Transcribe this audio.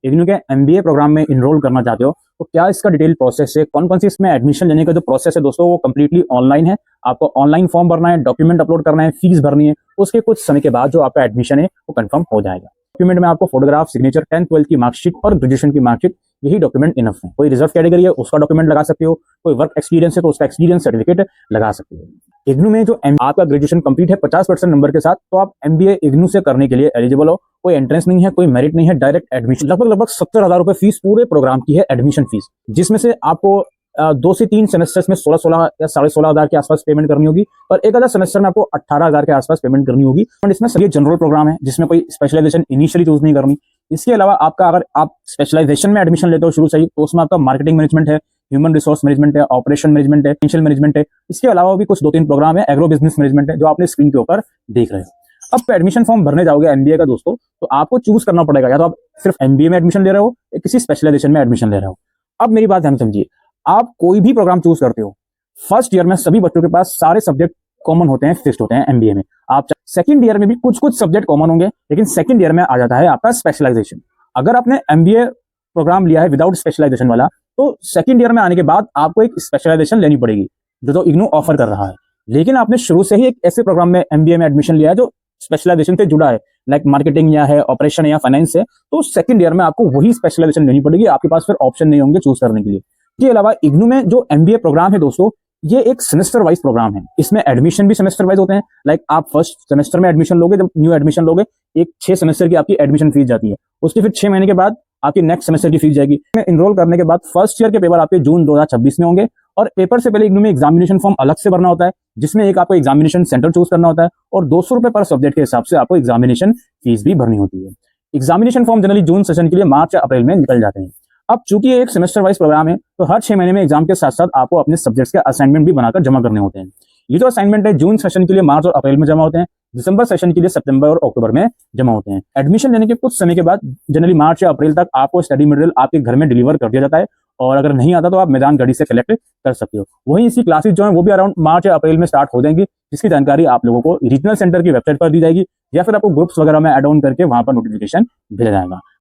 इग्नू के MBA programme में enrol करना चाहते हो तो क्या इसका डिटेल प्रोसेस है, कौन कौन सी इसमें एडमिशन लेने का जो प्रोसेस है दोस्तों वो कंप्लीटली ऑनलाइन है। आपको ऑनलाइन फॉर्म भरना है, डॉक्यूमेंट अपलोड करना है, फीस भरनी है, उसके कुछ समय के बाद जो आपका एडमिशन है वो कंफर्म हो जाएगा। डॉक्यूमेंट में आपको फोटोग्राफ, सिग्नेचर, 10th 12th की मार्कशीट और ग्रेजुएशन की मार्कशीट, यही डॉक्यूमेंट इनफ है। कोई रिजर्व कैटेगरी है उसका डॉक्यूमेंट लगा सकते हो, कोई वर्क एक्सपीरियंस है तो उसका एक्सपीरियंस सर्टिफिकेट लगा सकते हो। इग्नू में जो आपका ग्रेजुएशन कंप्लीट है 50% नंबर के साथ, तो आप एमबीए इग्नू से करने के लिए एलिजिबल हो। कोई एंट्रेंस नहीं है, कोई मेरिट नहीं है, डायरेक्ट एडमिशन। लगभग 70,000 रुपए फीस पूरे प्रोग्राम की है, एडमिशन फीस, जिसमें से आपको 2 से 3 सेमेस्टर्स में 16 या 16,500 के आसपास पेमेंट करनी होगी और एक आधा सेमेस्टर में आपको 18,000 के आसपास पेमेंट करनी होगी। और इसमें सभी जनरल प्रोग्राम है जिसमें कोई स्पेशलाइजेशन इनिशियली चूज नहीं करनी। इसके अलावा आपका अगर आप स्पेशलाइजेशन में एडमिशन लेते हो शुरू से ही, तो उसमें आपका मार्केटिंग मैनेजमेंट है, ह्यूमन रिसोर्स मैनेजमेंट है, ऑपरेशन मैनेजमेंट है, फाइनेंशियल मैनेजमेंट है। इसके अलावा भी कुछ 2-3 प्रोग्राम है, एग्रो बिजनेस मैनेजमेंट है, जो आपने स्क्रीन के ऊपर देख रहे हो। अब एडमिशन फॉर्म भरने जाओगे एमबीए का दोस्तों, तो आपको चूज करना पड़ेगा, या तो आप सिर्फ एमबीए में एडमिशन ले रहे हो या किसी स्पेशलाइजेशन में एडमिशन ले रहे हो। अब मेरी बात ध्यान समझिए, आप कोई भी प्रोग्राम चूज करते हो, फर्स्ट ईयर में सभी बच्चों के पास सारे सब्जेक्ट कॉमन होते हैं, फिक्स्ड होते हैं एमबीए में। आप सेकंड ईयर में भी कुछ कुछ सब्जेक्ट कॉमन होंगे, लेकिन सेकंड ईयर में आ जाता है आपका स्पेशलाइजेशन। अगर आपने एमबीए प्रोग्राम लिया है विदाउट स्पेशलाइजेशन वाला, तो सेकंड ईयर में आने के बाद आपको एक स्पेशलाइजेशन लेनी पड़ेगी, जो इग्नू ऑफर कर रहा है। लेकिन आपने शुरू से ही एक ऐसे प्रोग्राम में एमबीए में एडमिशन लिया है जो स्पेशलाइजेशन से जुड़ा है, लाइक मार्केटिंग या है, ऑपरेशन या फाइनेंस है, तो सेकंड ईयर में आपको वही स्पेशलाइजेशन लेनी पड़ेगी। आपके पास फिर ऑप्शन नहीं होंगे चूज करने के लिए। इसके अलावा इग्नू में जो एमबीए प्रोग्राम है दोस्तों, ये एक सेमेस्टर वाइज प्रोग्राम है। इसमें एडमिशन भी सेमेस्टर वाइज होते हैं। लाइक आप फर्स्ट सेमेस्टर में एडमिशन लोगे, जब न्यू एडमिशन लोगे, एक 6 सेमेस्टर की आपकी एडमिशन फीस जाती है। उसकी फिर 6 महीने के बाद आपकी नेक्स्ट सेमेस्टर की फीस जाएगी। इनरोल करने के बाद फर्स्ट ईयर के पेपर आपके जून 2026 में होंगे, और पेपर से पहले इग्नू में एग्जामिनेशन फॉर्म अलग से भरना होता है, जिसमें एक आपको एग्जामिनेशन सेंटर चूज करना होता है, और 200 रुपए पर सब्जेक्ट के हिसाब से आपको एग्जामिनेशन फीस भी भरनी होती है। एग्जामिनेशन फॉर्म जनरली जून सेशन के लिए मार्च या अप्रैल में निकल जाते हैं। अब चूंकि ये एक सेमेस्टर वाइज प्रोग्राम है, तो हर 6 महीने में एग्जाम के साथ साथ आपको अपने सब्जेक्ट्स के असाइनमेंट भी बनाकर जमा करने होते हैं। ये जो असाइनमेंट है जून सेशन के लिए मार्च और अप्रैल में जमा होते हैं, दिसंबर सेशन के लिए सितंबर और अक्टूबर में जमा होते हैं। एडमिशन लेने के कुछ समय के बाद जनरली मार्च या अप्रैल तक आपको स्टडी मटेरियल आपके घर में डिलीवर कर दिया जाता है, और अगर नहीं आता तो आप मैदान गढ़ी से कलेक्ट कर सकते हो। वहीं इसी क्लासेस जो है वो भी अराउंड मार्च या अप्रैल में स्टार्ट हो जाएंगी, जिसकी जानकारी आप लोगों को रीजनल सेंटर की वेबसाइट पर दी जाएगी, या फिर आपको ग्रुप्स वगैरह में ऐड ऑन करके वहां पर नोटिफिकेशन भेजा जाएगा।